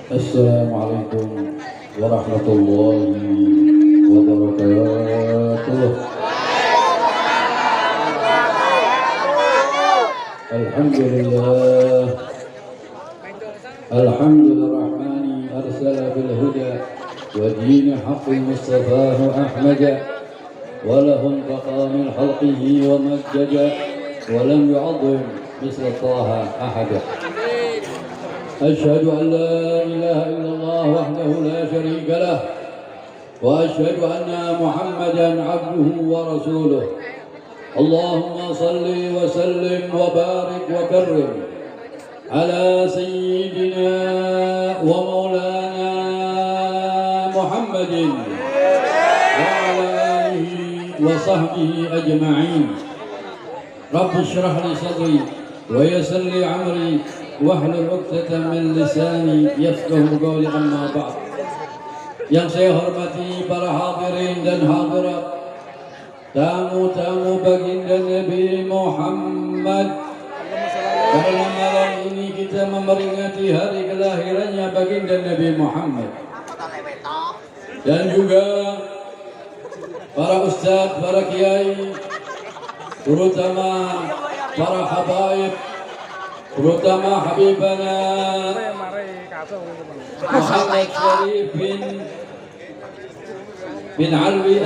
Assalamualaikum warahmatullahi wabarakatuh. Alhamdulillah. Alhamdulillahirrahmani arsala bil huda wa dini haqqi mustafahu ahmada wa lahum taqamil halqihi wa majjada wa lam yu'adzim misla taha ahada. أشهد أن لا إله إلا الله وحده لا شريك له وأشهد أن محمدا عبده ورسوله اللهم صل وسلم وبارك وكرم على سيدنا ومولانا محمد وعلى آله وصحبه أجمعين رب اشرح لي صدري ويسر لي عمري wahlul 'uqdatam min lisani yafqahu qawli, amma ba'd. Yang saya hormati para hadirin dan hadirat, tamu-tamu baginda Nabi Muhammad. Karena malam ini kita memperingati hari kelahirannya baginda Nabi Muhammad. Dan juga para ustaz, para kiai, terutama para habaib, terutama Habibana Muhammad Syarif bin Alwi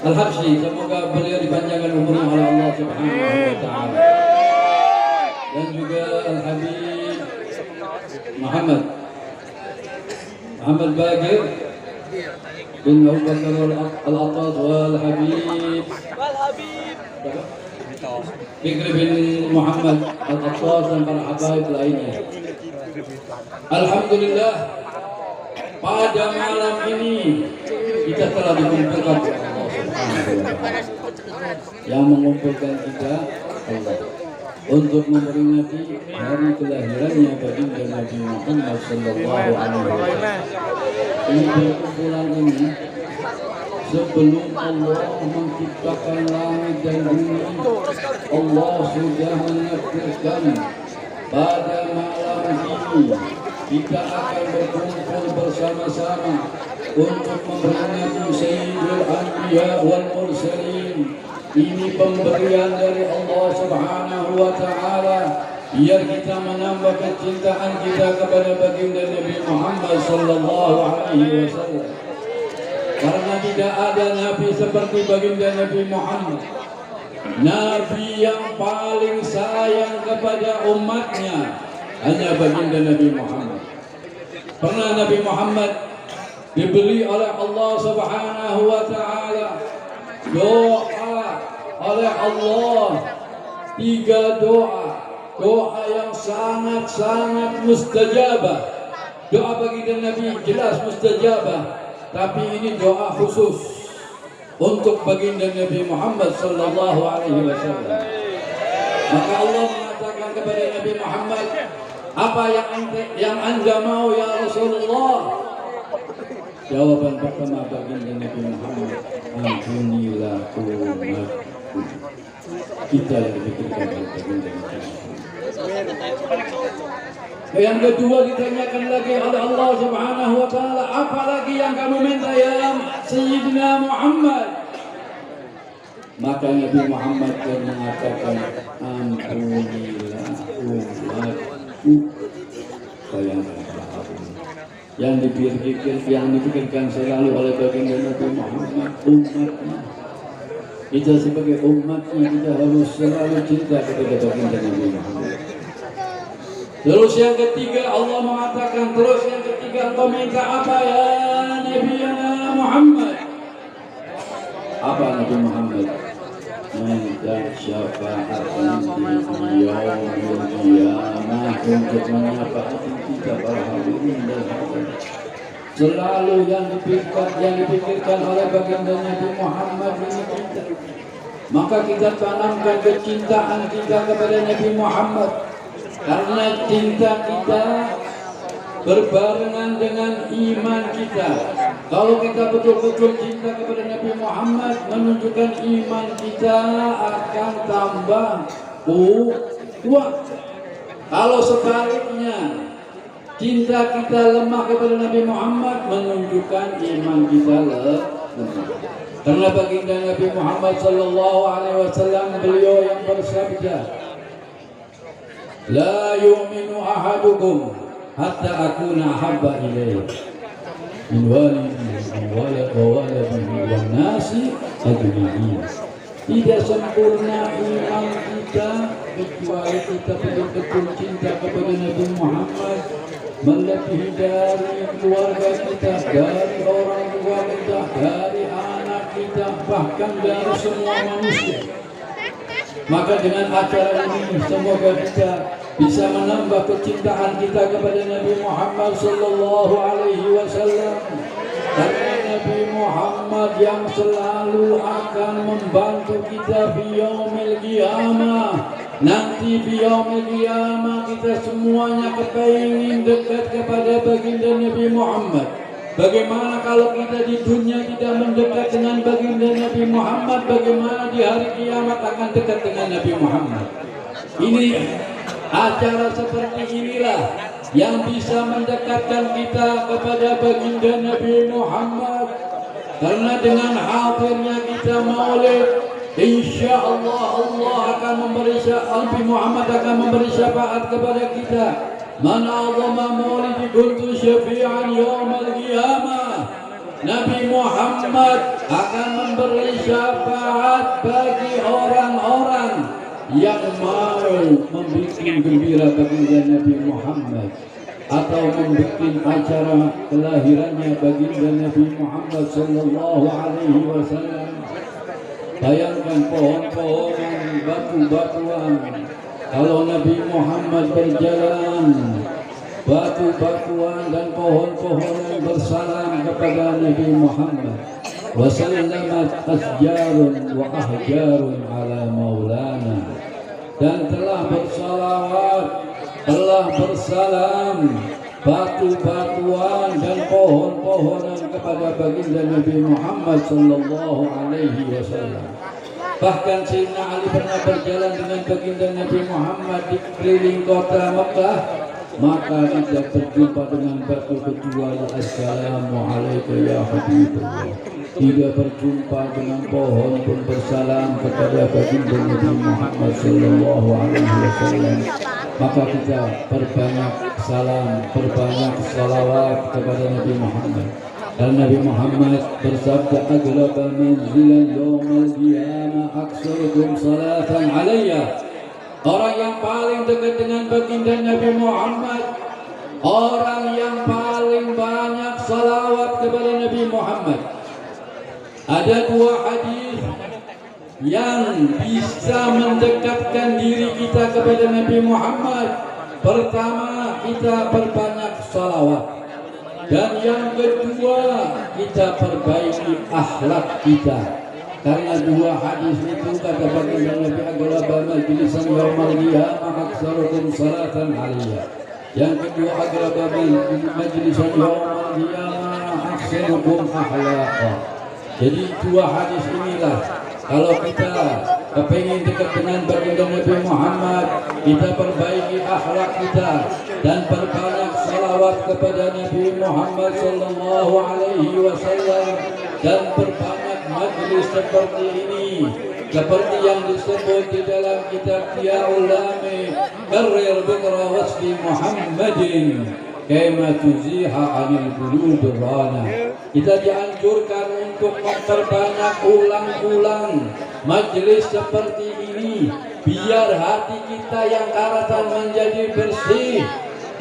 Al-Habsyi, semoga beliau dipanjangkan umurnya oleh Allah Subhanahu wa taala. Dan juga Al-Habib Muhammad Bagir bin Abu Bakar Al-Attas wal Habib Fikri bin Muhammad Al-Attas dan para habaib lainnya. Alhamdulillah, pada malam ini kita telah dikumpulkan oleh Allah Subhanahu wa taala. Yang mengumpulkan kita Allah untuk memperingati hari kelahirannya baginda Nabi Muhammad sallallahu alaihi wasallam. Ini perkumpulan ini sebelum Allah menciptakan langit dan bumi, Allah sudah menakdirkan pada malam ini kita akan berkumpul bersama-sama untuk memperingati Sayyidul Anbiya wal Mursalin. Ini pemberian dari Allah Subhanahu wa taala biar kita menambah kecintaan kita kepada baginda Nabi Muhammad sallallahu alaihi wasallam. Karena tidak ada Nabi seperti baginda Nabi Muhammad, Nabi yang paling sayang kepada umatnya hanya baginda Nabi Muhammad. Pernah Nabi Muhammad diberi oleh Allah Subhanahu wa taala doa oleh Allah, 3 doa yang sangat mustajabah. Doa baginda Nabi jelas mustajabah, tapi ini doa khusus untuk baginda Nabi Muhammad sallallahu alaihi wasallam. Maka Allah mengatakan kepada Nabi Muhammad, apa yang anda mau ya Rasulullah? Jawaban pertama baginda Nabi Muhammad, ampunilah umatku. Kita yang dipikirkan oleh baginda Nabi Muhammad. Yang kedua ditanyakan lagi oleh Allah Subhanahu wa taala, apa lagi yang kamu minta ya Sayyidina Muhammad? Maka Nabi Muhammad pun mengatakan, ampunilah umatku. Yang dipikirkan selalu oleh baginda Nabi Muhammad umatnya. Kita sebagai umatnya kita harus selalu cinta kepada baginda Nabi Muhammad. Terus yang ketiga Allah mengatakan, terus yang ketiga engkau minta apa ya Nabi Muhammad? Apa Nabi Muhammad? Minta syafaat di yaumul qiyamah untuk menyafaati kita para hadirin dan hadirat. Selalu yang dipikirkan oleh baginda Nabi Muhammad ini kita. Maka kita tanamkan kecintaan kita kepada Nabi Muhammad. Karena cinta kita berbarengan dengan iman kita. Kalau kita betul-betul cinta kepada Nabi Muhammad, menunjukkan iman kita akan tambah kuat. Kalau sebaliknya cinta kita lemah kepada Nabi Muhammad menunjukkan iman kita lemah. Karena baginda Nabi Muhammad sallallahu alaihi wasallam beliau yang bersabda, "La yu'minu ahadukum hatta akuna ahabba ilaihi min walidihi wa waladihi wan nasi ajma'in." Tidak sempurna iman kita kecuali kita betul-betul cinta kepada Nabi Muhammad, melebihi dari keluarga kita, dari orang tua kita, dari anak kita, bahkan dari semua manusia. Maka dengan acara ini semoga kita bisa menambah kecintaan kita kepada Nabi Muhammad sallallahu alaihi wasallam. Karena Nabi Muhammad yang selalu akan membantu kita di yaumil qiyamah. Nanti di yaumil qiyamah kita semuanya kepingin dekat kepada baginda Nabi Muhammad. Bagaimana kalau kita di dunia tidak mendekat dengan baginda Nabi Muhammad, bagaimana di hari kiamat akan dekat dengan Nabi Muhammad? Ini acara seperti inilah yang bisa mendekatkan kita kepada baginda Nabi Muhammad. Karena dengan hadirnya kita maulid, insya Allah Allah akan memberi Nabi Muhammad akan memberi syafaat kepada kita. Man azama maulidi kuntu syafi'an yaumal qiyamah. Nabi Muhammad akan memberi syafaat bagi orang-orang yang mau membuat gembira baginda Nabi Muhammad atau membuat acara kelahirannya baginda Nabi Muhammad sallallahu alaihi wasallam. Bayangkan pohon-pohonan, batu-batuan. Kalau Nabi Muhammad berjalan, batu-batuan dan pohon-pohonan bersalam kepada Nabi Muhammad. Wasallamat asjarun wa ahjarun ala maulana. Dan telah bersalawat, telah bersalam batu-batuan dan pohon-pohonan kepada baginda Nabi Muhammad sallallahu alaihi wasallam. Bahkan Sayyidina Ali pernah berjalan dengan baginda Nabi Muhammad di keliling kota Mekah, maka tidak berjumpa dengan batu kecuali assalamualaikum ya Habibullah. Tidak berjumpa dengan pohon pun bersalam kepada baginda Nabi Muhammad sallallahu alaihi wasallam. Maka kita perbanyak salam, perbanyak salawat kepada Nabi Muhammad. Dan Nabi Muhammad bersabda, "Aqraba manzilan yaumal qiyamah aksarukum salatan alayya." Orang yang paling dekat dengan baginda Nabi Muhammad, orang yang paling banyak salawat kepada Nabi Muhammad. Ada dua hadis yang bisa mendekatkan diri kita kepada Nabi Muhammad. Pertama, kita perbanyak salawat. Dan yang kedua, kita perbaiki akhlak kita. Karena dua hadis itu kata baginda Nabi, "Aqraba majlisan yaumal qiyamah aksarukum salatan alaiya." Yang kedua, "Aqraba majlisan yaumal qiyamah aksarukum akhlaqa." Jadi dua hadis inilah, kalau kita kepingin dekat dengan baginda Nabi Muhammad, kita perbaiki akhlak kita dan perbanyak salawat kepada Nabi Muhammad sallallahu alaihi wasallam dan perbanyak majlis seperti ini, seperti yang disebut di dalam kitab Ya Ulami Karir Bikra Wasfi Muhammadin Kema Tuziha Anil Qulub Rana. Kita dianjurkan untuk memperbanyak ulang-ulang majlis seperti ini, biar hati kita yang karatan menjadi bersih.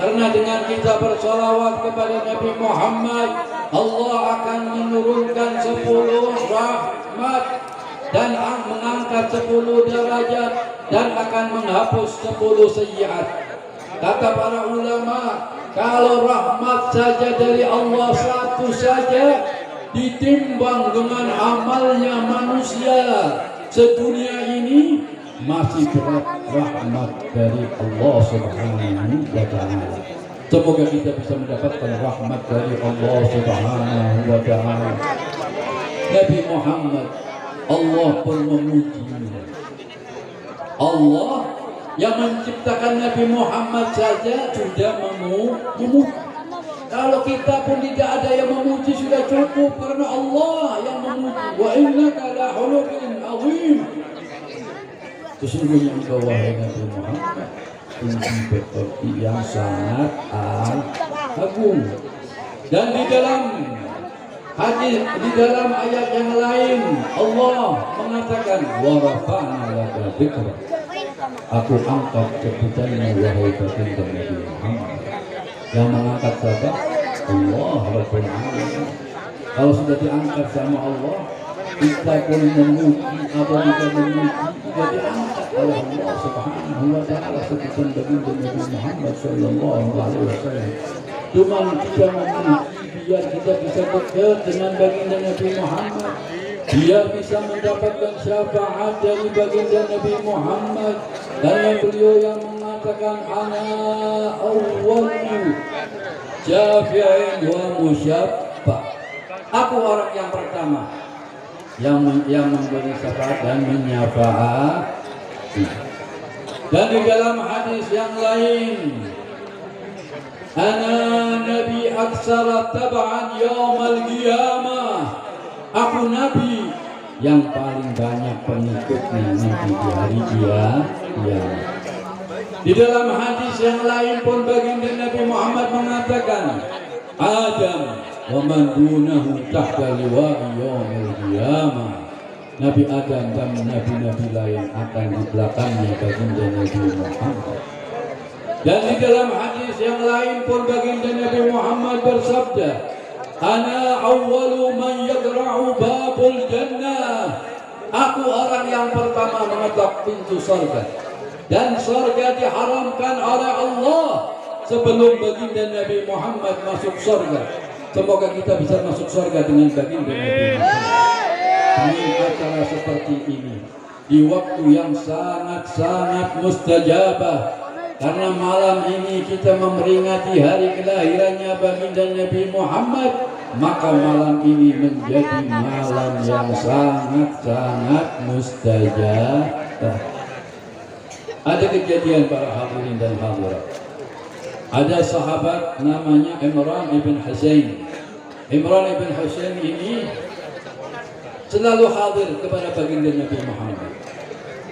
Karena dengan kita bersalawat kepada Nabi Muhammad, Allah akan menurunkan 10 rahmat dan mengangkat 10 derajat dan akan menghapus 10 sayyiat. Kata para ulama, kalau rahmat saja dari Allah satu saja ditimbang dengan amalnya manusia sedunia ini, masih berat rahmat dari Allah Subhanahu wa ta'ala. Semoga kita bisa mendapatkan rahmat dari Allah Subhanahu wa ta'ala. Nabi Muhammad, Allah pun memuji. Allah Yang menciptakan Nabi Muhammad saja sudah memuji. Kalau kita pun tidak ada yang memuji sudah cukup, karena Allah yang memuji. Wa innaka la khuluqin azim. Sesungguhnya engkau wahai Nabi Muhammad tinggi berarti yang sangat agung. Dan di dalam hadis, di dalam ayat yang lain Allah mengatakan wa rafa'na laka dzikra. Aku angkat sebutanmu wahai baginda Nabi Muhammad. Yang mengangkat siapa? Allah Rabbul Alamin. Kalau sudah diangkat sama Allah, kita pun memuji atau kita memuji, kita diangkat oleh Allah Subhanahu wa Ta'ala sebutan baginda Nabi Muhammad Sallallahu Alaihi Wasallam. Cuma kita memuji biar kita bisa dekat dengan baginda Nabi Muhammad, biar bisa mendapatkan syafaat dari baginda Nabi Muhammad. Dan beliau yang mengatakan ana awwalu syafi'in wa musyaffa. Aku orang yang pertama yang memberi syafaat dan menyafaati. Dan di dalam hadis yang lain, ana nabi aksara tab'an yaumal qiyamah. Aku nabi yang paling banyak pengikutnya nanti di hari kiamat. Di dalam hadis yang lain pun baginda Nabi Muhammad mengatakan, Adam wa man dunahu tahta liwa'i yaumil qiyamah. Nabi Adam dan nabi-nabi lain akan di belakangnya baginda Nabi Muhammad. Dan di dalam hadis yang lain pun baginda Nabi Muhammad bersabda, ana awwalu man yadra'u babul jannah. Aku orang yang pertama mengetok pintu surga. Dan surga diharamkan oleh Allah sebelum baginda Nabi Muhammad masuk surga. Semoga kita bisa masuk surga dengan baginda Nabi Muhammad. Dengan acara seperti ini di waktu yang sangat-sangat mustajabah, karena malam ini kita memperingati hari kelahirannya baginda Nabi Muhammad, maka malam ini menjadi malam yang sangat-sangat mustajabah. Ada kejadian para hadirin dan hadirat. Ada sahabat namanya Imran ibn Husain. Imran ibn Husain ini selalu hadir kepada baginda Nabi Muhammad.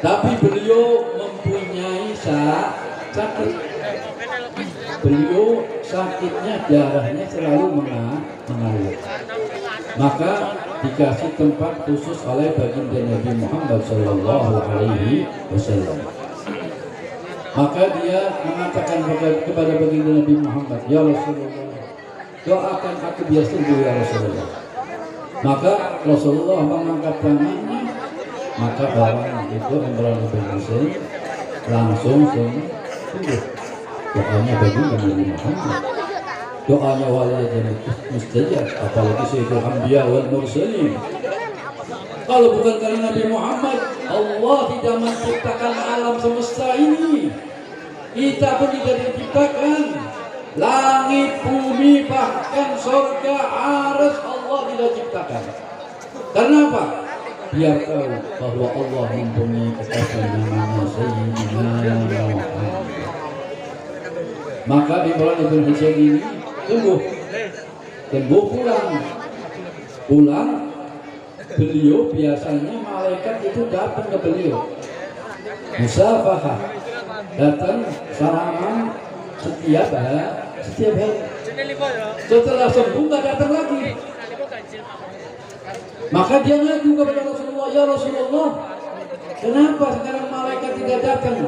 Tapi beliau mempunyai sakit. Beliau sakitnya darahnya selalu mengalir. Maka dikasih tempat khusus oleh baginda Nabi Muhammad Sallallahu Alaihi Wasallam. Maka dia mengatakan kepada baginda Nabi Muhammad, ya Rasulullah, doakan aku biar sembuh ya Rasulullah. Maka Rasulullah mengangkat tangannya, maka orang itu Imran bin Husain langsung sembuh. Doanya baginda Nabi Muhammad, doanya waliyadun mustajab, apalagi Sayyidul Anbiya wal Mursalin. Kalau bukan karena Nabi Muhammad, Allah tidak menciptakan alam semesta ini. Kita pun tidak diciptakan. Langit, bumi, bahkan surga, arsy Allah tidak ciptakan. Kenapa? Biar tahu bahwa Allah mempunyai kekasih namanya Sayyidina Muhammad. Maka Imran ibn Husain ini sembuh pulang. Beliau biasanya malaikat itu datang ke beliau, musafahah, datang salaman setiap hari. Setelah sembuh nggak datang lagi. Maka dia ngadu kepada Rasulullah, ya Rasulullah, kenapa sekarang malaikat tidak datang?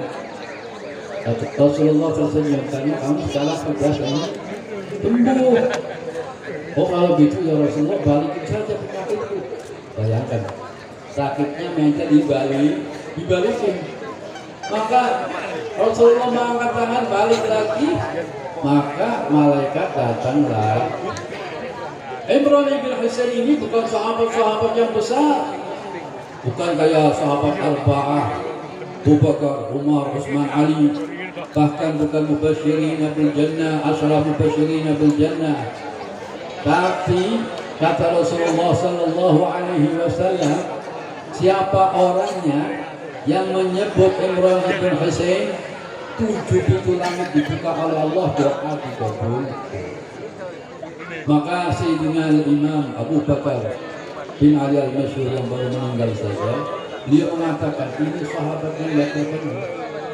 Rasulullah tersenyum, karena kamu salah sudah sembuh. Oh kalau gitu ya Rasulullah, balikin saja penyakitku. Bayangkan, sakitnya minta dibalikin. Maka Rasulullah mengangkat tangan, balik lagi, maka malaikat datang lagi. Imran ibn Husain ini bukan sahabat-sahabat yang besar, bukan kayak sahabat Arba'ah, Abu Bakar, Umar, Utsman, Ali, bahkan bukan mubasyirin bil jannah, asyara mubasyirin bil jannah. Tapi kata Rasulullah Sallallahu Alaihi Wasallam, siapa orangnya yang menyebut Imran ibn Husain 7 pintu langit dibuka oleh Allah, doa dikabul. Maka Sayyidina Imam Abu Bakar bin Ali al-Masyhur yang baru meninggal saja, dia mengatakan ini sahabat yang lakukan.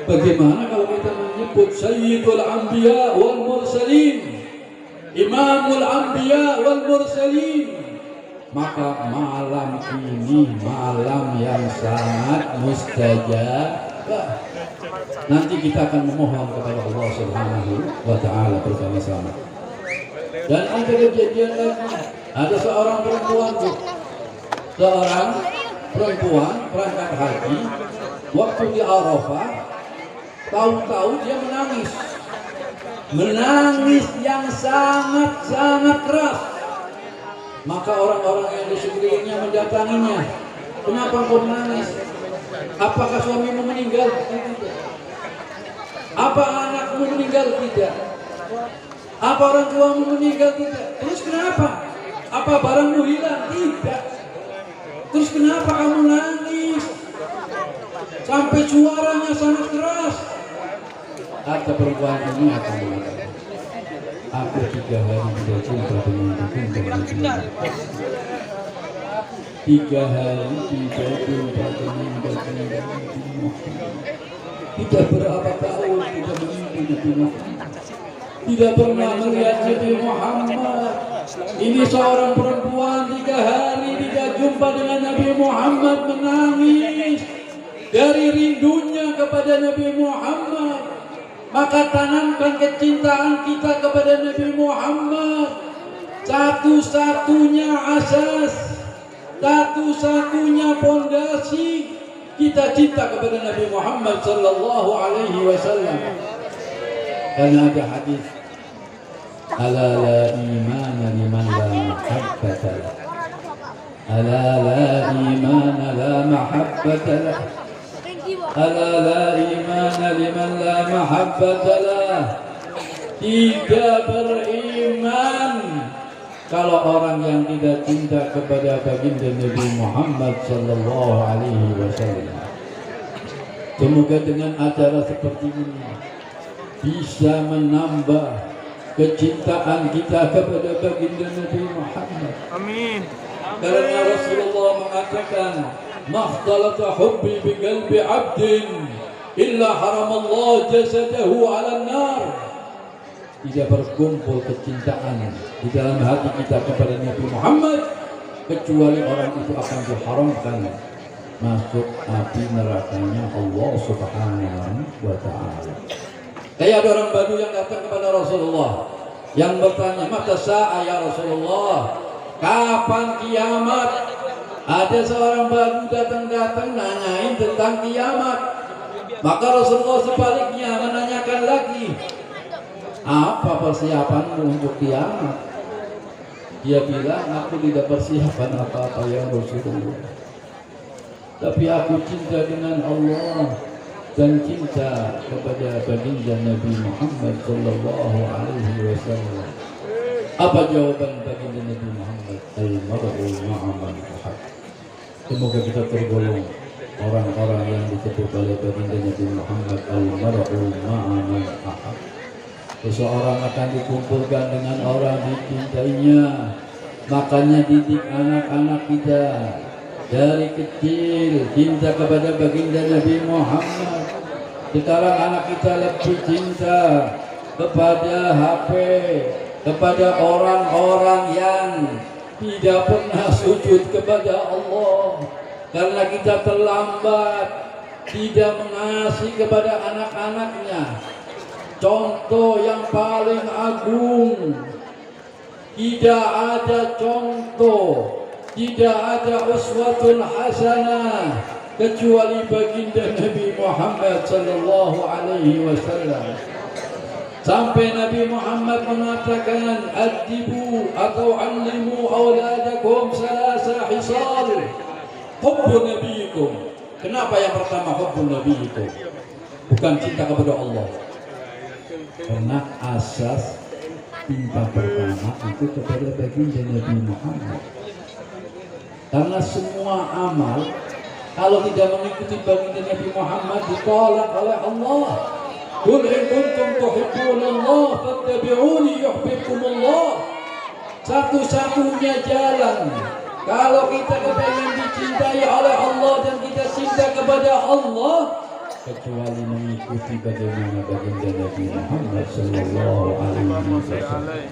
Bagaimana kalau kita menyebut Sayyidul Anbiya wal Mursalin, Imamul Anbiya wal Mursalin, maka malam ini malam yang sangat mustajab. Nanti kita akan memohon kepada Allah Subhanahu wa Ta'ala bersama-sama. Dan ada kejadian lagi, ada seorang perempuan berangkat haji, waktu di Arafah, tahu-tahu dia menangis yang sangat keras. Maka orang-orang yang di sekelilingnya mendatanginya, kenapa kau menangis? Apakah suamimu meninggal? Tidak. Apa anakmu meninggal? Tidak. Apa orang tuamu meninggal? Tidak. Terus kenapa? Apa barangmu hilang? Tidak. Terus kenapa kamu nangis? Sampai suaranya sangat keras. Kata perempuan ini akan mengatakan, aku 3 hari tidak jumpa dengan 3 hari tidak jumpa dengan tidak berapa tahun tidak bermimpi Nabi Muhammad, tidak pernah melihat Nabi Muhammad. Ini seorang perempuan 3 hari tidak jumpa dengan Nabi Muhammad, menangis dari rindunya kepada Nabi Muhammad. Maka tanamkan kecintaan kita kepada Nabi Muhammad. Satu-satunya asas, satu-satunya pondasi kita cinta kepada Nabi Muhammad sallallahu alaihi wasallam. Karena ada hadis, ala la imana liman la mahabbata lah. Ala la imana la mahabbata lah. Ala la imana liman la mahabbata lah. Tidak beriman kalau orang yang tidak cinta kepada baginda Nabi Muhammad sallallahu alaihi wasallam. Semoga dengan acara seperti ini bisa menambah kecintaan kita kepada baginda Nabi Muhammad. Amin. Karena Rasulullah mengatakan, "Makhtalata hubbi bi qalbi 'abdin illa haramallahu jasadahu 'alan nar." Tidak berkumpul kecintaan di dalam hati kita kepada Nabi Muhammad kecuali orang itu akan diharamkan masuk api nerakanya Allah Subhanahu wa Ta'ala. Kayak ada orang Badu yang datang kepada Rasulullah yang bertanya, "Mata sa'a ya Rasulullah? Kapan kiamat?" Ada seorang Badu datang nanyain tentang kiamat. Maka Rasulullah sebaliknya menanyakan lagi, "Apa persiapanmu untuk kiamat?" Dia bilang, "Aku tidak persiapan apa-apa ya Rasulullah. Tapi aku cinta dengan Allah dan cinta kepada baginda Nabi Muhammad sallallahu alaihi wasallam." Apa jawaban baginda Nabi Muhammad? Al-mar'u ma'a man ahab. Semoga kita tergolong orang-orang yang disebut oleh baginda Nabi Muhammad, al-mar'u ma'a man ahab. Seseorang akan dikumpulkan dengan orang dicintainya. Makanya didik anak-anak kita dari kecil cinta kepada baginda Nabi Muhammad. Sekarang anak kita lebih cinta kepada HP, kepada orang-orang yang tidak pernah sujud kepada Allah. Karena kita terlambat tidak mengasihi kepada anak-anaknya. Contoh yang paling agung, tidak ada contoh, tidak ada uswatun hasanah kecuali baginda Nabi Muhammad sallallahu alaihi wasallam. Sampai Nabi Muhammad mengatakan, "Adibu atau allimu auladakum salasa hisal." Hubbu nabiyikum. Kenapa yang pertama hubbu nabiyikum? Bukan cinta kepada Allah. Karena asas cinta pertama itu kepada baginda Nabi Muhammad. Karena semua amal kalau tidak mengikuti baginda Nabi Muhammad ditolak oleh Allah. Qul in kuntum tuhibbunallah fattabi'uni yuhibbukumullah. Satu-satunya jalan kalau kita ingin dicintai oleh Allah dan kita cinta kepada Allah, kecuali mengikuti bagaimana baginda Nabi Muhammad sallallahu alaihi wasallam.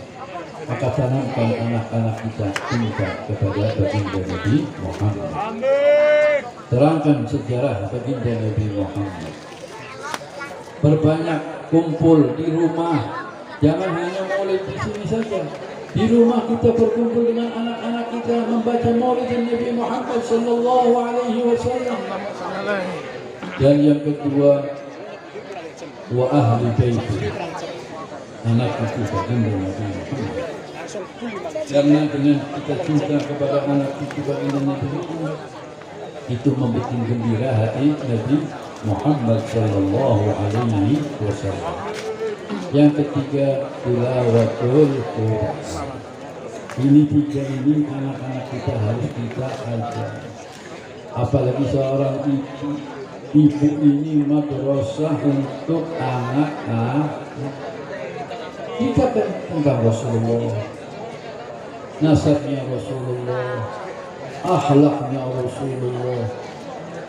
Maka tanamkan anak-anak kita cinta kepada baginda Nabi Muhammad. Terangkan sejarah baginda Nabi Muhammad. Berbanyak kumpul di rumah. Jangan hanya maulid di sini saja. Di rumah kita berkumpul dengan anak-anak kita membaca maulid Nabi Muhammad sallallahu alaihi wasallam. Dan yang kedua, wa ahli baiti, anak cucu baginda Nabi Muhammad. Karena dengan kita cinta kepada anak cucu baginda Nabi Muhammad, itu membuat gembira hati Nabi Muhammad sallallahu alaihi wasallam. Yang ketiga, tilawatul Quran. Ini tiga ini anak-anak kita harus kita ajar. Apalagi seorang ibu ini madrasah untuk anak-anak. Kita kan tentang Rasulullah, nasabnya Rasulullah, akhlaknya Rasulullah.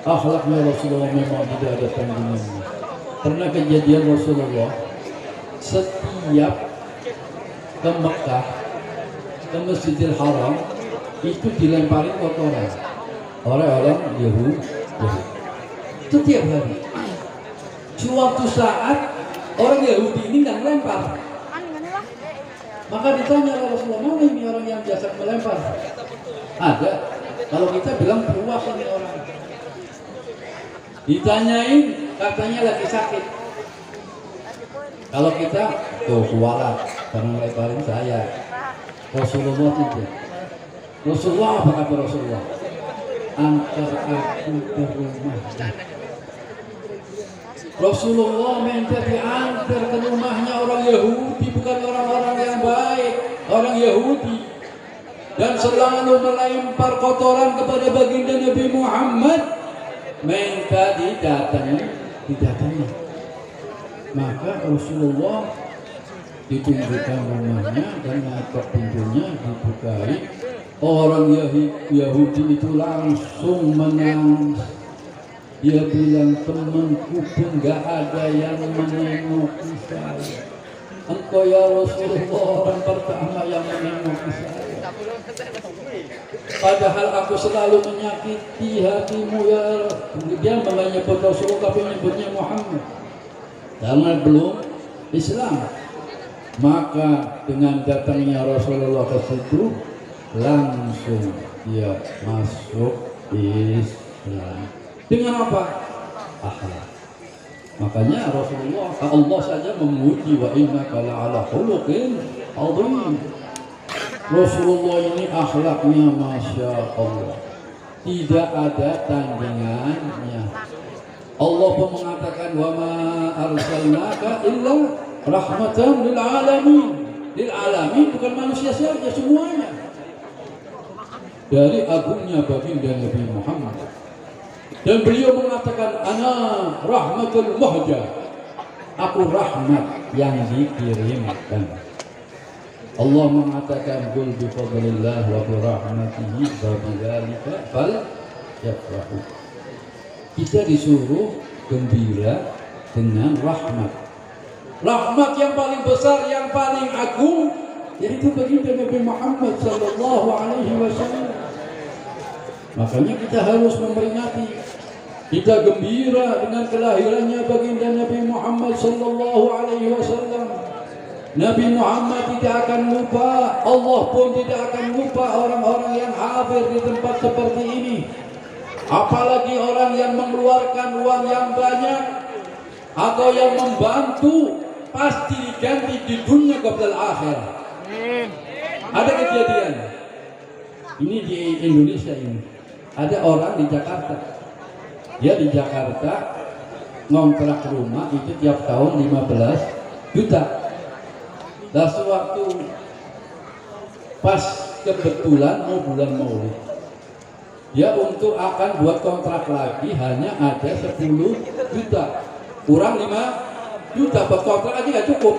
Akhlaknya Rasulullah memang tidak ada tandingannya. Pernah kejadian Rasulullah setiap ke Mekah, ke Masjidil Haram, itu dilempari kotoran oleh orang Yahudi. Setiap hari. Suatu saat orang Yahudi ini nggak melempar. Maka ditanya oleh Rasulullah, mana ini orang yang biasa melempar? Ada. Kalau kita bilang peruah ini orang. Ditanyain, katanya lagi sakit. Kalau kita, kualat, karena lemparin saya. Rasulullah tidak. Rasulullah apa kata Rasulullah? Antar aku ke rumahnya. Rasulullah minta diantar ke rumahnya orang Yahudi, bukan orang-orang yang baik, orang Yahudi. Dan selalu melempar kotoran kepada baginda Nabi Muhammad, minta didatangi. Maka Rasulullah ditunjukkan rumahnya dan ngetok pintunya, dibukai. Orang Yahudi itu langsung menangis. Dia bilang, temanku pun gak ada yang menengoki saya. Engkau ya Rasulullah orang pertama yang menengoki saya. Padahal aku selalu menyakiti hatimu ya. Dia menyebut Rasulullah tapi menyebutnya Muhammad. Karena belum Islam. Maka dengan datangnya Rasulullah ke situ, langsung dia masuk Islam. Dengan apa? Akhlak. Makanya Rasulullah, Allah saja memuji, wa innaka la'ala khuluqin azim. Rasulullah ini akhlaknya Masya Allah, tidak ada tandingannya. Allah pun mengatakan, wa ma arsalnaka illa rahmatan lil alamin. Lil alamin bukan manusia saja, semuanya. Dari agungnya baginda Nabi Muhammad. Dan beliau mengatakan, ana rahmatul muhja, aku rahmat yang dikirimkan. Allah mengatakan, qul bi fadlillah wa bi rahmatihi wa bidzalika falyafrahu. Kita disuruh gembira dengan rahmat. Rahmat yang paling besar, yang paling agung, yaitu baginda Nabi Muhammad sallallahu alaihi wasallam. Makanya kita harus memperingati, kita gembira dengan kelahirannya baginda Nabi Muhammad sallallahu alaihi wasallam. Nabi Muhammad tidak akan lupa, Allah pun tidak akan lupa orang-orang yang hadir di tempat seperti ini. Apalagi orang yang mengeluarkan uang yang banyak atau yang membantu, pasti diganti di dunia qabla al-akhirah. Ada kejadian ini di Indonesia ini. Ada orang di Jakarta. Dia di Jakarta ngontrak rumah itu tiap tahun 15 juta. Dan sewaktu pas kebetulan mau bulan Maulid, dia untuk akan buat kontrak lagi hanya ada 10 juta. Kurang 5 juta buat kontrak aja nggak cukup.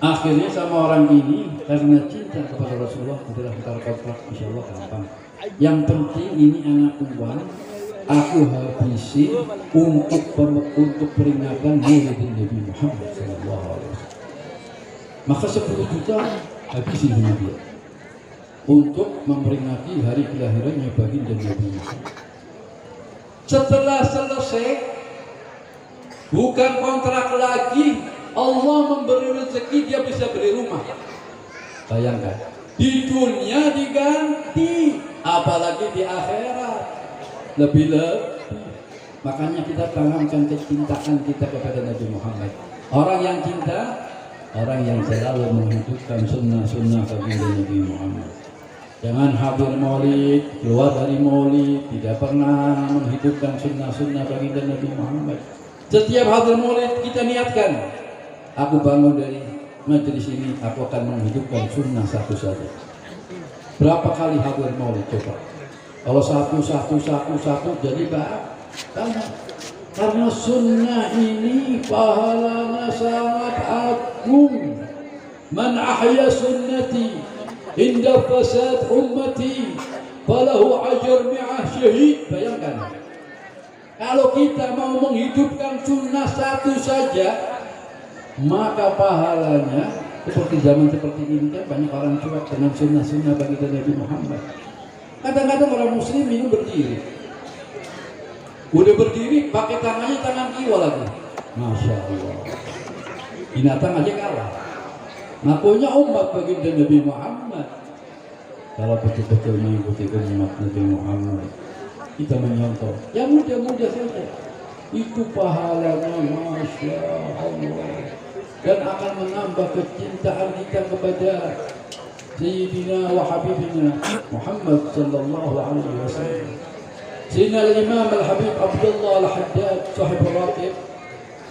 Akhirnya sama orang ini karena cinta kepada Rasulullah adalah kontrak, insya Allah gampang. Yang penting ini anak uang aku habisin untuk peringatan Maulidin Nabi Muhammad SAW. Maka 10 juta habisin sama dia untuk memperingati hari kelahirannya baginda Nabi Muhammad. Setelah selesai, bukan kontrak lagi, Allah memberi rezeki dia bisa beli rumah. Bayangkan, di dunia diganti, apalagi di akhirat lebih. Makanya kita tanamkan kecintaan kita kepada Nabi Muhammad. Orang yang cinta, orang yang selalu menghidupkan sunnah-sunnah baginda Nabi Muhammad. Jangan hadir maulid, keluar dari maulid, tidak pernah menghidupkan sunnah-sunnah baginda Nabi Muhammad. Setiap hadir maulid kita niatkan, aku bangun dari majelis ini, aku akan menghidupkan sunnah satu saja. Berapa kali hadir maulid coba? Kalau satu jadi banyak. Karena sunnah ini pahalanya sangat agung. Man ahya sunnati inda fasad ummati falahu ajr mi'ah syahid. Bayangkan, kalau kita mau menghidupkan sunnah satu saja, maka pahalanya seperti zaman seperti ini kan banyak orang cuek dengan sunnah-sunnah bagi Nabi Muhammad. Kadang-kadang orang muslim ini berdiri, udah berdiri pakai tangannya tangan kiwa lagi. Masya Allah, binatang aja kalah. Ngakunya umat baginda Nabi Muhammad. Kalau betul-betul mengikuti umat Nabi Muhammad, kita menyontoh yang mudah-mudah saja, itu pahalanya Masya Allah, dan akan menambah kecintaan kita kepada Sayyidina wa Habibina Muhammad sallallahu alaihi wasallam. Sayyidina Imam Al-Habib Abdullah Al-Haddad sahib Ratib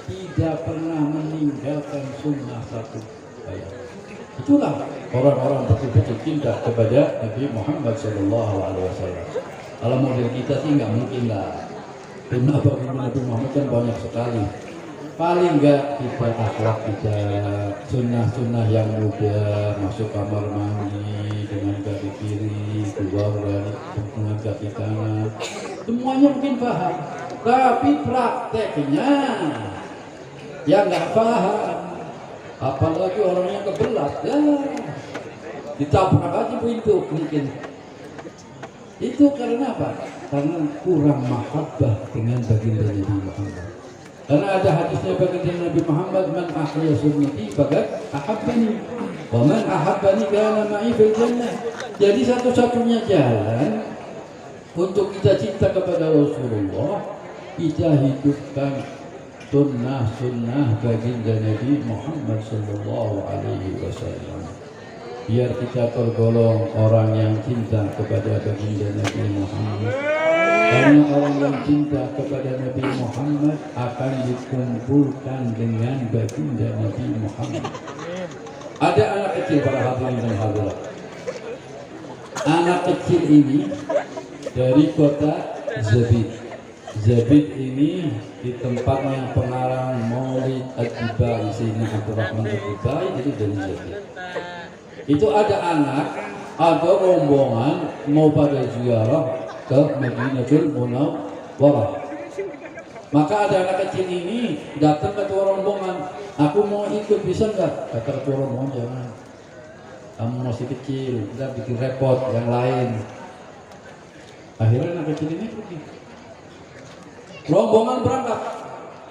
tidak pernah meninggalkan sunnah satu. Itulah orang-orang betul-betul cinta kepada Nabi Muhammad sallallahu alaihi wasallam. Kalau model kita sih nggak mungkin lah. Karena bagi Nabi Muhammad kan banyak sekali. Paling enggak kita akhlak kita, sunnah-sunnah yang mudah, masuk kamar mandi dengan kaki kiri, keluar dengan kaki kanan, semuanya mungkin paham. Tapi prakteknya ya nggak paham. Apalagi orang yang kebelat, ya ditabrak aja pintu mungkin. Itu karena apa? Karena kurang mahabbah dengan baginda Nabi Muhammad. Karena ada hadisnya baginda Nabi Muhammad, man ahya sunnati faqad ahabbani wa man ahabbani kana ma'i fil jannah. Jadi satu-satunya jalan untuk kita cinta kepada Rasulullah, kita hidupkan sunnah-sunnah baginda Nabi Muhammad sallallahu alaihi wasallam. Biar kita tergolong orang yang cinta kepada baginda Nabi Muhammad. Karena orang yang cinta kepada Nabi Muhammad akan dikumpulkan dengan baginda Nabi Muhammad. Ada anak kecil para hadirin dan hadirat. Anak kecil ini dari kota Zabid. Zabid ini di tempatnya pengarang Maulid Ad-Dibai, Sayyidina Abdurrahman Ad-Dibai, jadi dari Zabid. Itu ada anak, ada rombongan mau pada ziarah ke Madinatul Munawwarah. Maka ada anak kecil ini datang ke ketua rombongan, aku mau ikut, bisa nggak? Kata ketua rombongan, jangan, kamu masih kecil, kita bikin repot yang lain. Akhirnya anak kecil ini pergi. Rombongan berangkat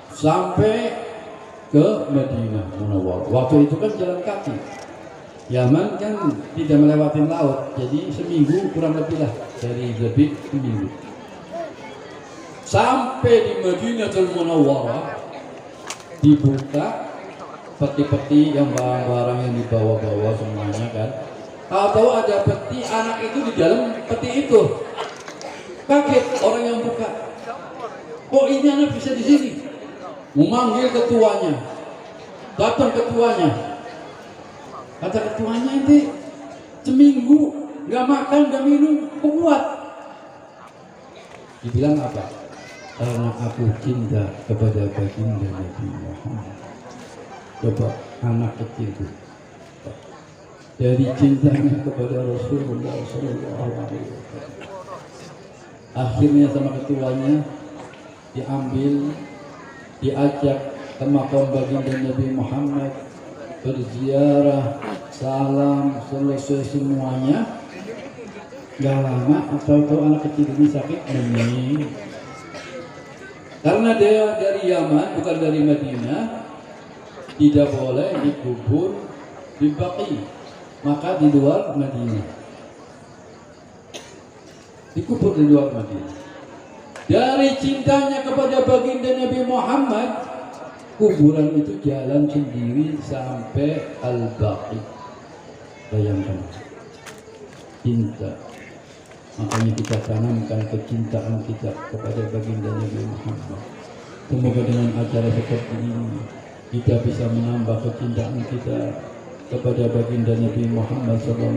sampai ke Madinah Munawwarah. Waktu itu kan jalan kaki. Yaman kan tidak melewati laut, jadi seminggu kurang lebih lah dari Zabid, seminggu. Sampai di Madinatul Munawwarah dibuka peti-peti yang barang-barang yang dibawa-bawa semuanya kan. Tahu-tahu ada peti, anak itu di dalam peti itu. Kaget orang yang buka. Kok ini anak bisa di sini? Memanggil ketuanya. Datang ketuanya. Kata ketuanya, itu seminggu nggak makan nggak minum, kuat. Dibilang apa? karena aku cinta kepada baginda Nabi Muhammad. Coba anak kecil itu dari cintanya kepada Rasulullah SAW, akhirnya sama ketuanya diambil, diajak ke makam baginda Nabi Muhammad, berziarah, salam, selesai semuanya. Gak lama atau anak kecil ini sakit ini. Karena dia dari Yaman, bukan dari Madinah, tidak boleh dikubur di Baqi, maka di luar Madinah. Dikubur di luar Madinah. Dari cintanya kepada baginda Nabi Muhammad, kuburan itu jalan sendiri sampai Al-Baqi. Bayangkan, cinta. Makanya kita tanamkan kecintaan kita kepada baginda Nabi Muhammad. Semoga dengan acara seperti ini kita bisa menambah kecintaan kita kepada baginda Nabi Muhammad SAW.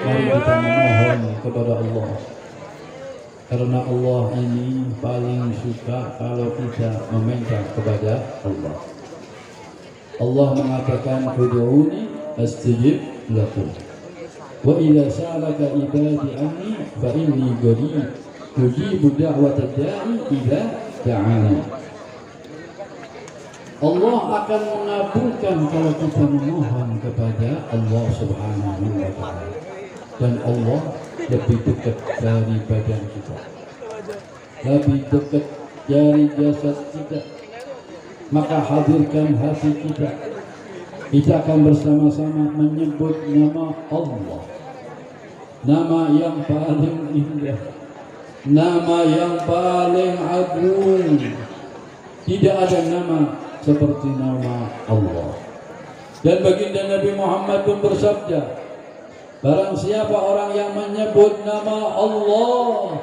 Mari kita memohon kepada Allah, karena Allah ini paling suka kalau kita meminta kepada Allah. Allah mengatakan, "Ud'uni astajib lakum. Wa idza sa'alaka ibadi anni fa inni qarib ujibu da'watad da'i idza da'ani." Allah akan mengabulkan kalau kita memohon kepada Allah Subhanahu wa ta'ala. Dan Allah lebih dekat dari badan kita, lebih dekat dari jasad kita. Maka hadirkan hati kita. Kita akan bersama-sama menyebut nama Allah, nama yang paling indah, nama yang paling agung. Tidak ada nama seperti nama Allah. Dan baginda Nabi Muhammad pun bersabda, barang siapa orang yang menyebut nama Allah,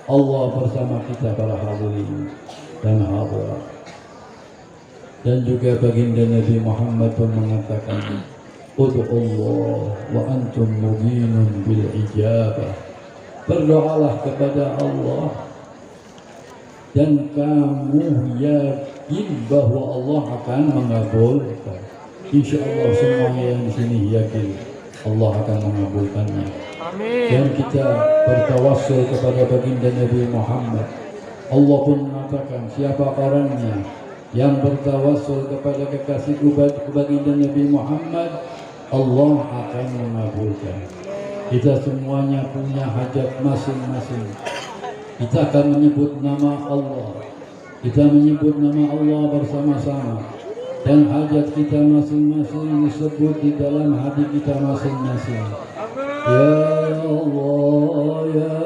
Allah bersama kita para hadirin dan hadirat. Dan juga baginda Nabi Muhammad pun mengatakan, "Ud'u Allah wa antum mubinun bil ijabah." Berdoalah kepada Allah dan kamu yakin bahwa Allah akan mengabulkan. Insya Allah semua yang di sini yakin Allah akan mengabulkannya. Amin. Dan kita bertawassul kepada baginda Nabi Muhammad. Allah pun mengatakan, siapa orangnya yang bertawassul kepada kekasihku baginda Nabi Muhammad, Allah akan mengabulkan. Kita semuanya punya hajat masing-masing. Kita akan menyebut nama Allah. Kita menyebut nama Allah bersama-sama. Dan hajat kita masing-masing disebut di dalam hati kita masing-masing. Ya Allah, ya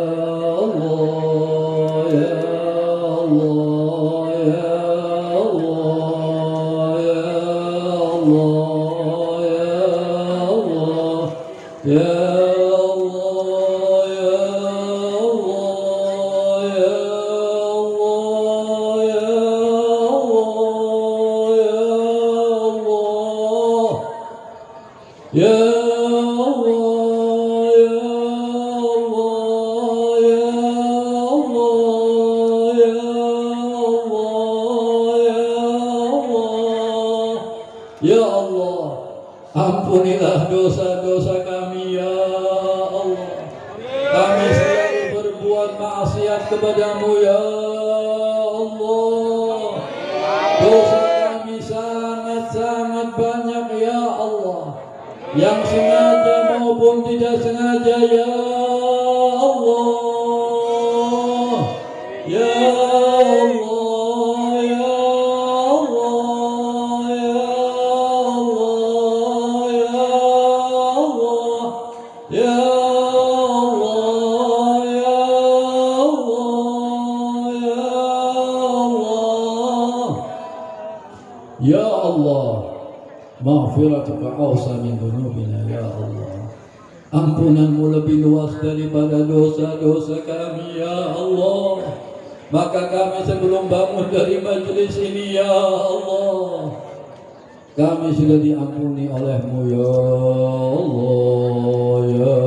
Allah, ya Allah, ya Allah, ya Allah, ya Allah, ya ampunilah dosa-dosa kami ya Allah. Kami selalu berbuat maksiat kepadamu ya Allah. Dosa kami sangat-sangat banyak ya Allah, yang sengaja maupun tidak sengaja ya Allah. Ya Allah. Ya Allah, maghfiratuka awsa min dunubina ya Allah. Ampunanmu lebih luas daripada dosa-dosa kami ya Allah. Maka kami sebelum bangun dari majelis ini ya Allah, kami sudah diampuni olehmu ya Allah, ya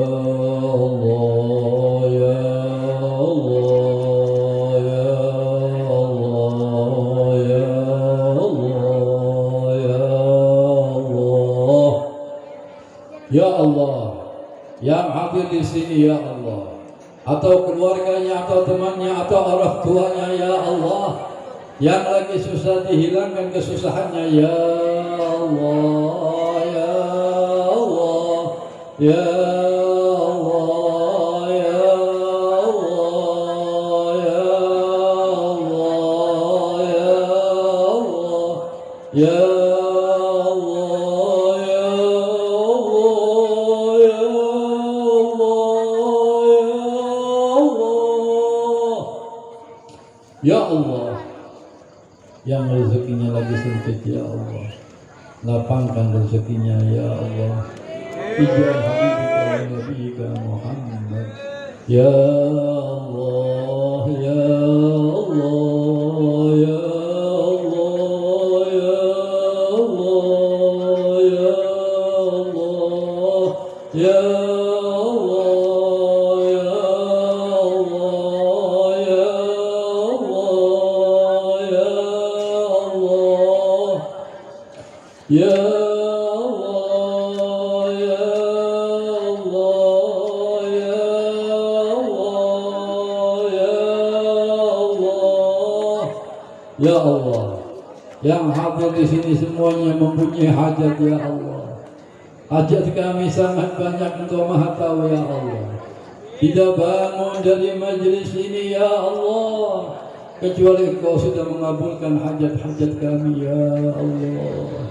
Allah, ya Allah, Ya Allah, yang hadir di sini ya Allah, atau keluarganya, atau temannya, atau orang tuanya ya Allah, yang lagi susah dihilangkan kesusahannya ya Allah, ya Allah, ya Allah, ya Allah, ya Allah, ya Allah, ya ya Allah, yang rezekinya lagi sempit ya Allah, lapangkan rezekinya ya Allah. Ijal habibika wa nabiyika Muhammad ya Allah, ya Allah, ya Allah, ya Allah, ya Allah, ya Ya Allah, ya Allah, ya Allah, ya Allah, ya Allah, yang hadir di sini semuanya mempunyai hajat ya Allah. Hajat kami sangat banyak, Engkau Maha Tahu ya Allah. Tidak bangun dari majelis ini ya Allah, kecuali Engkau sudah mengabulkan hajat-hajat kami ya Allah.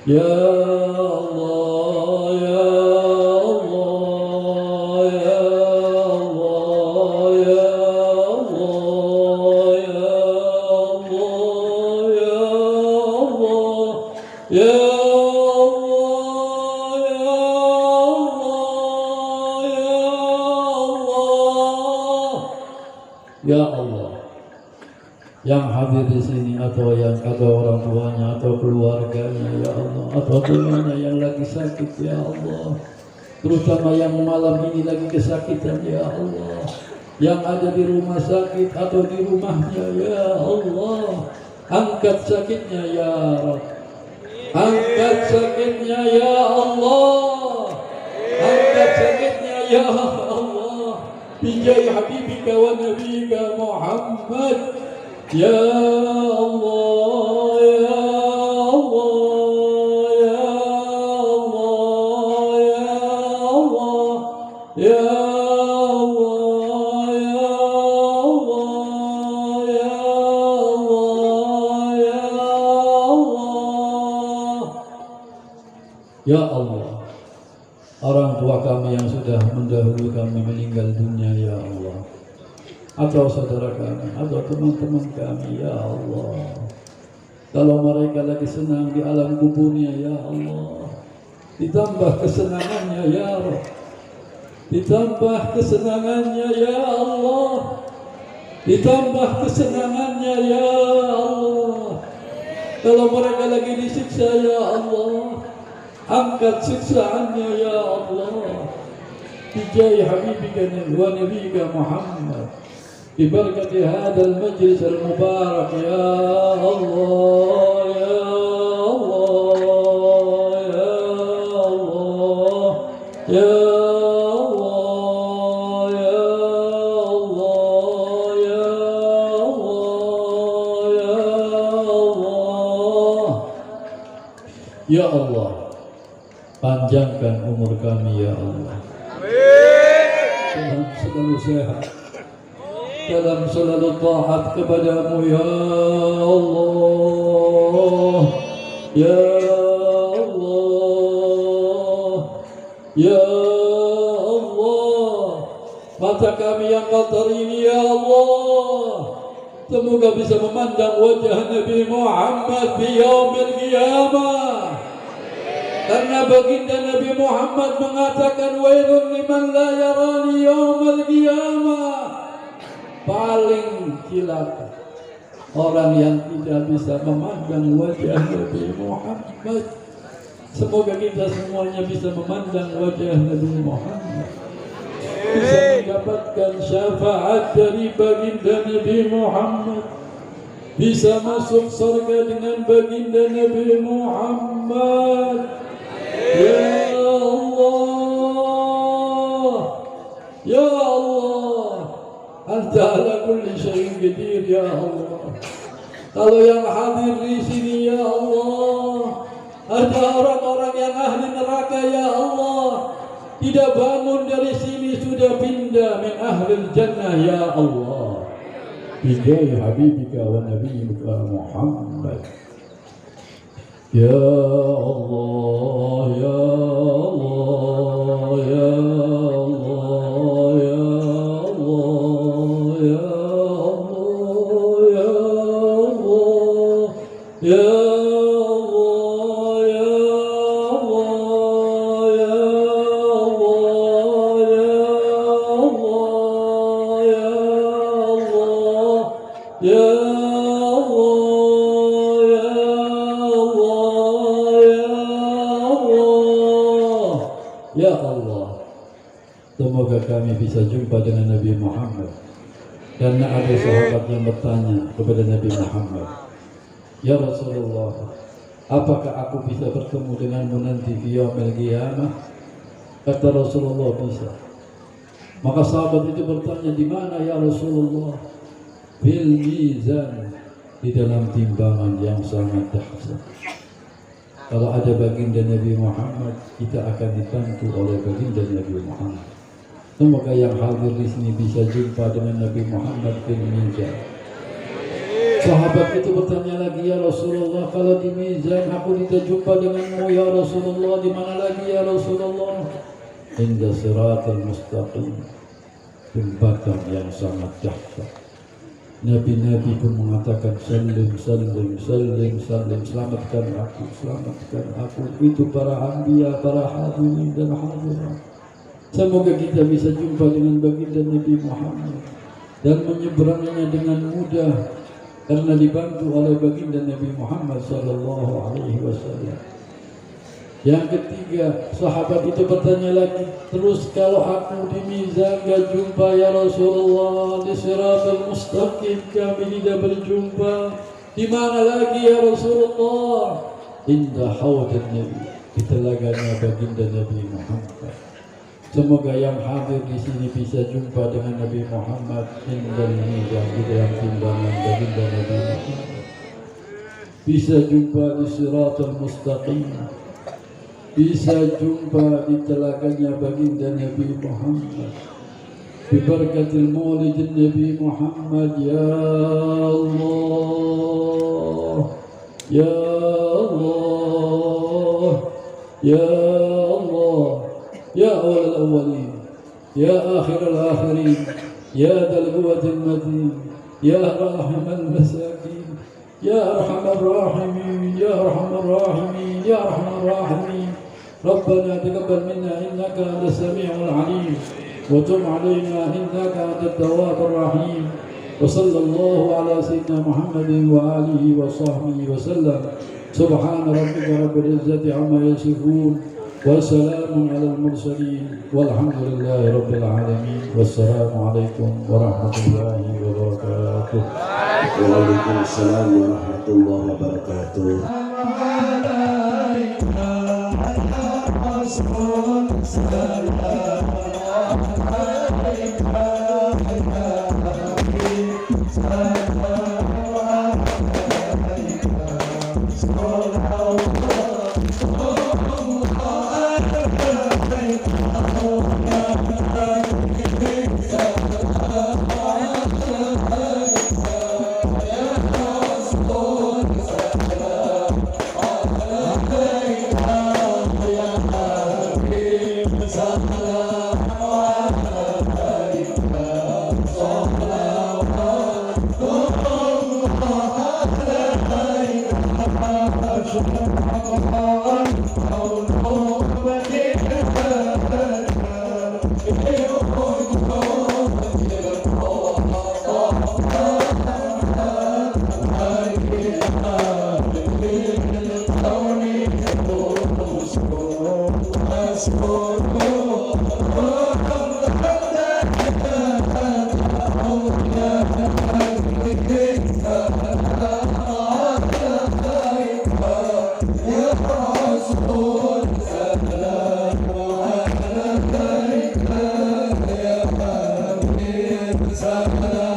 Ya Allah, ya Allah, ya Allah, ya Allah, ya Allah, ya Allah, ya Allah, ya Allah, yang hadir di sini atau yang ada orang tuanya atau keluarganya ya Allah, atau temannya yang lagi sakit ya Allah, terutama yang malam ini lagi kesakitan ya Allah, yang ada di rumah sakit atau di rumahnya ya Allah, angkat sakitnya ya Rabb, angkat sakitnya ya Allah, angkat sakitnya ya Allah, bijai habibika wa nabiyika Muhammad ya Allah, ya Allah, ya Allah, ya Allah, ya Allah, ya Allah, ya Allah, ya Allah, ya Allah. Orang tua kami yang sudah mendahului kami meninggal dunia ya Allah, atau saudara kami, atau teman-teman kami ya Allah, kalau mereka lagi senang di alam kuburnya ya Allah, ditambah kesenangannya ya Rabb, ditambah kesenangannya ya Allah, ditambah kesenangannya ya Allah. Kalau mereka lagi disiksa ya Allah, angkat siksaannya ya Allah, bijai habibika wa nabiyika Muhammad, ببركة هذا المجلس المبارك يا الله، يا الله، يا الله، يا الله، يا الله، يا الله، يا الله. Panjangkan umur kami ya Allah. Amin. Selalu sehat, dalam selalu taat kepadamu ya Allah, ya Allah, ya Allah. Mata kami yang kotor ini ya Allah, semoga bisa memandang wajah Nabi Muhammad di yaumil qiyamah. Karena baginda Nabi Muhammad mengatakan wailun liman la yarani yaumil qiyamah. Paling celaka orang yang tidak bisa memandang wajah Nabi Muhammad. Semoga kita semuanya bisa memandang wajah Nabi Muhammad, bisa mendapatkan syafaat dari baginda Nabi Muhammad, bisa masuk surga dengan baginda Nabi Muhammad. Ya Allah, Anta ala kulli syai'in qadir ya Allah. Kalau yang hadir di sini ya Allah, ada orang-orang yang ahli neraka ya Allah, tidak bangun dari sini sudah pindah min ahlil jannah ya Allah. Bijai habibika wa nabiyyika Muhammad. Ya Allah, ya Allah, ya Allah, ya Allah, ya Allah, ya Allah, ya Ya Allah, semoga kami bisa jumpa dengan Nabi Muhammad. Karena ada sahabat yang bertanya kepada Nabi Muhammad, Ya Rasulullah, apakah aku bisa bertemu denganmu nanti di yaumil qiyamah? Kata Rasulullah, bisa. Maka sahabat itu bertanya, di mana ya Rasulullah? Fil mizan, di dalam timbangan yang sangat dahsyat. Kalau ada baginda Nabi Muhammad, kita akan dibantu oleh baginda Nabi Muhammad. Semoga yang hadir di sini bisa jumpa dengan Nabi Muhammad fil mizan. Sahabat itu bertanya lagi, ya Rasulullah, kalau di mizan aku tidak jumpa denganmu ya Rasulullah, di mana lagi ya Rasulullah? Inda siratal mustaqim, jembatan yang sangat dahsyat. Nabi-nabi pun mengatakan salim, salim, salim, salim, selamatkan aku, selamatkan aku. Itu para anbiya, para hadirin dan hadirat. Semoga kita bisa jumpa dengan baginda Nabi Muhammad dan menyeberanginya dengan mudah karena dibantu oleh baginda Nabi Muhammad sallallahu alaihi wasallam. Yang ketiga, sahabat itu bertanya lagi, terus kalau aku di mizan gak jumpa ya Rasulullah, di siratal mustaqim kami tidak berjumpa, di mana lagi ya Rasulullah? Inda haudan Nabi, di telaganya baginda Nabi Muhammad. Semoga yang hadir di sini bisa jumpa dengan Nabi Muhammad inda mizan, di dalam timbangan baginda Nabi Muhammad. Bisa jumpa di siratal mustaqim, bisa jumpa di telaganya baginda Nabi Muhammad. Bibarakatil maulidin Nabi Muhammad ya Allah, ya Allah, ya Allah, ya awal al-awwalin, ya akhir al-akhirin, ya dal quwwatil matin, ya rahim al-masakin, ya arhamar rahimin, ya arhamar rahimin, ya arhamar rahimin. ربنا تقبل منا إنك أنت السميع العليم وتب علينا إنك أنت التواب الرحيم وصلى الله على سيدنا محمد وآله وصحبه وسلم سبحان ربك رب العزة عما يصفون وسلام على المرسلين والحمد لله رب العالمين والسلام عليكم ورحمة الله وبركاته. وعليكم السلام ورحمة الله وبركاته. Salam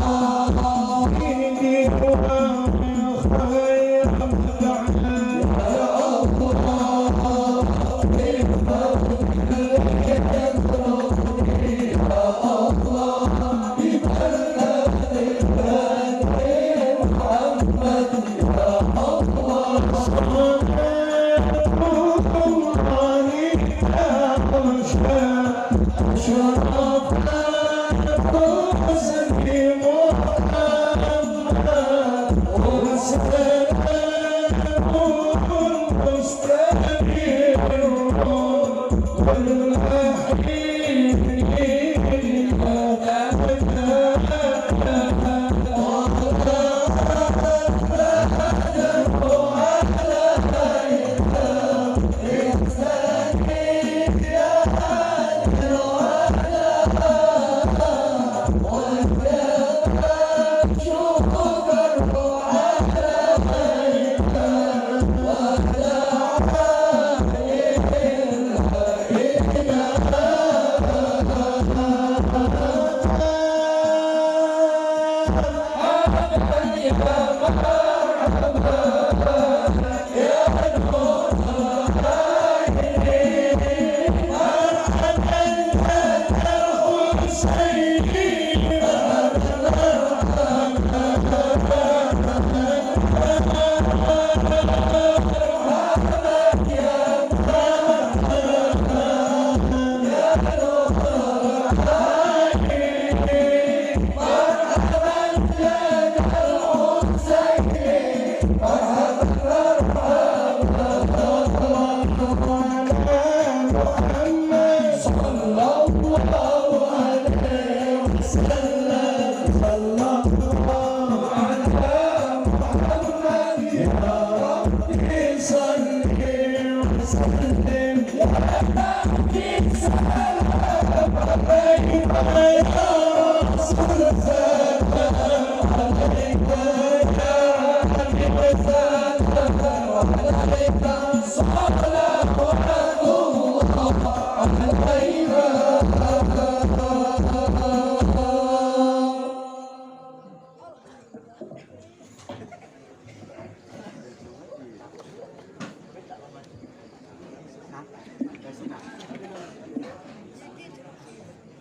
Allah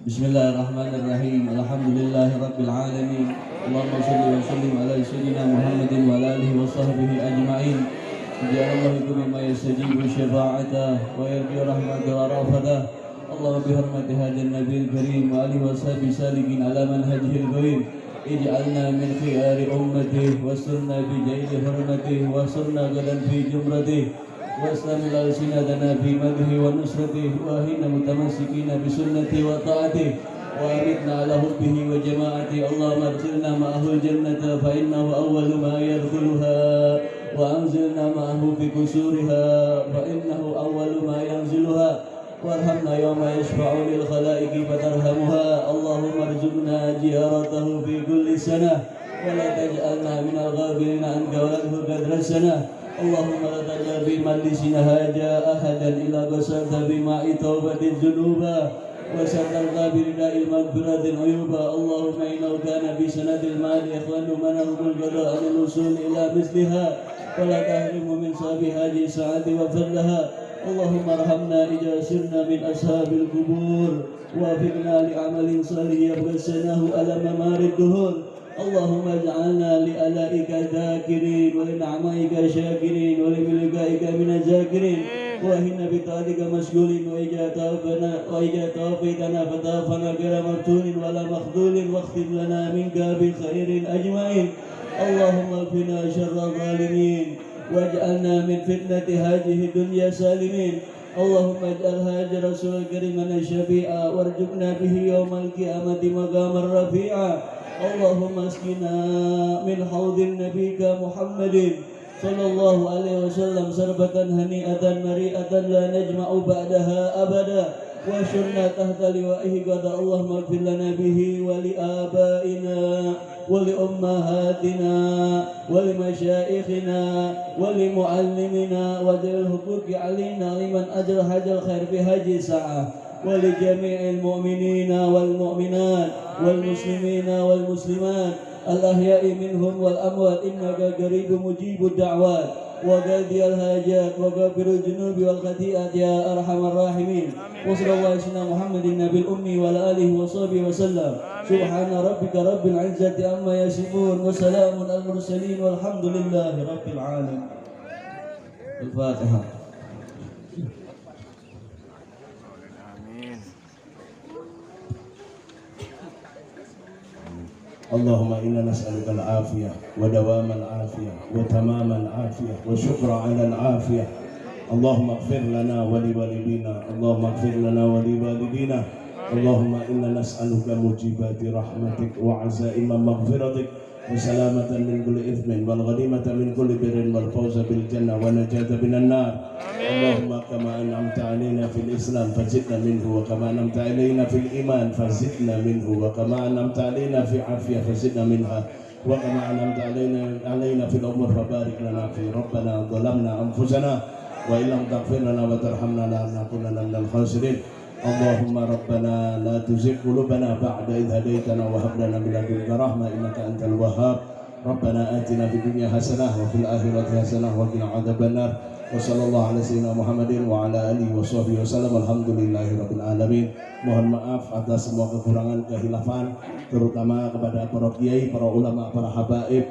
Bismillahirrahmanirrahim. Alhamdulillahirabbil alamin. Allahumma shalli wa sallim ala sayyidina Muhammadin wa ala alihi wa sahbihi ajma'in. Ja'alallahu mimma yastajibu syafa'ata wa yarju rahmatahu wa rafadah. Allahumma bi hurmati hadzal nabiyil karim wa alihi wa sahbihi salikin ala manhajihil qawim. Ij'alna min khiyari ummatihi wa sunna bi jaydi hurmatihi wa sunna gadan fi jumratihi. واسلم ألسنتنا في مدحه ونصرته وأهلنا متمسكين بسنته وطاعته وأمتنا على حبه وجماعته. اللهم ادخلنا معه الجنة فإنه أول ما يدخلها وأنزلنا معه في كسورها فإنه أول ما ينزلها وارحمنا يوم يشفع للخلائق فترحمها. اللهم ارزقنا زيارته في كل سنة ولا تجعلنا من الغافلين عنك وله قدر السنة. اللهم لا تجعل في مجلسنا هذا أحدا إلا بسرت بماء توبة الذنوب وسترت برداء المغفرة العيوب. اللهم إنه كان بسند المال إخوان منهم القضاء عن الوصول إلى مثلها ولا تحرم من صاب هذه الساعة وفضلها. اللهم ارحمنا إذا سرنا من أصحاب القبور ووفقنا لعمل صالح يبغسناه على ممار الدهور. اللهم اجعلنا لآلائك ذاكرين ولنعمائك شاكرين ولملقائك من الذاكرين وإن بطاعتك مشغولين وإذا توفيتنا فتوفنا غير مفتون ولا مخذول واختم لنا منك بخير أجمعين. اللهم اكفنا شر الظالمين واجعلنا من فتنة هذه الدنيا سالمين. اللهم اجعل هذا الرسول الكريم الشفيعا وارزقنا به يوم القيامة مقاما رفيعا. اللهم اسقنا من حوض نبيك محمد صلى الله عليه وسلم شربة هنيئة مريئة لا نجمع بعدها أبدا واشرنا تحت لوائه قد. اللهم اغفر لنا به ولآبائنا ولأمهاتنا ولمشايخنا ولمعلمنا وذوي الحقوق علينا لمن أجر هذا الخير في هذه الساعة ولجميع المؤمنين والمؤمنات والمسلمين والمسلمات الأحياء منهم والأموات إنك قريب مجيب الدعوات وقاضي الحاجات وغافر الذنوب والخطيئات يا أرحم الراحمين وصلى الله على سيدنا محمد النبي الأمي وعلى آله وصحبه وسلم سبحان ربك رب العزة عما يصفون وسلام على المرسلين والحمد لله رب العالمين. الفاتحة. اللهم إنا نسألك العافية ودوام العافية وتمام العافية والشكر على العافية. اللهم اغفر لنا ولوالدينا، اللهم اغفر لنا ولوالدينا. اللهم إنا نسألك موجبات رحمتك وعزائم مغفرتك وسلامة من كل إثم والغنيمة من كل بر والفوز بالجنة ونجاة من النار. اللهم كما أنعمت علينا في الإسلام فزدنا منه، وكما أنعمت علينا في الإيمان فزدنا منه، وكما أنعمت علينا في عافية فزدنا منها، وكما أنعمت علينا في الأمور فبارك لنا في. ربنا ظلمنا أنفسنا وإن لم تغفر لنا وترحمنا لنكونن من الخاسرين. اللهم ربنا لا تزغ قلوبنا بعد إذ هديتنا وهب لنا من لدنك رحمة إنك أنت الوهاب. ربنا آتنا في الدنيا حسنة وفي الآخرة حسنة وقنا عذاب النار. وصلى الله على سيدنا Muhammadin wa ala alihi washabbihi wasallam. Alhamdulillahirabbil alamin. Mohon maaf atas semua kekurangan kehilafan, terutama kepada para kiai, para ulama, para habaib,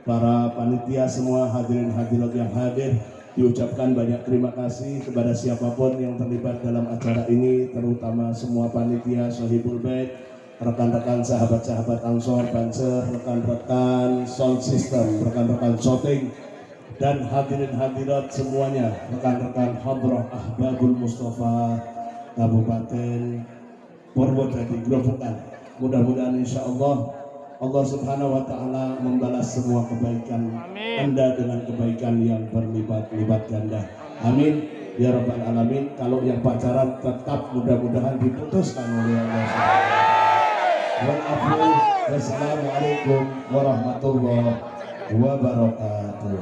para panitia, semua hadirin hadirat yang hadir. Diucapkan banyak terima kasih kepada siapapun yang terlibat dalam acara ini, terutama semua panitia, Sohibul Bait, rekan-rekan sahabat-sahabat Ansor, Banser, rekan-rekan sound system, rekan-rekan shooting, dan hadirin hadirat semuanya, rekan-rekan Hadrah Ahbabul Mustafa Kabupaten Purwodadi Grobogan. Mudah-mudahan insya Allah Allah Subhanahu wa Ta'ala membalas semua kebaikan Anda dengan kebaikan yang berlipat-lipat ganda. Amin ya Rabbal Alamin. Kalau yang pacaran tetap mudah-mudahan diputuskan oleh Allah Subhanahu. Wassalamualaikum warahmatullahi wabarakatuh.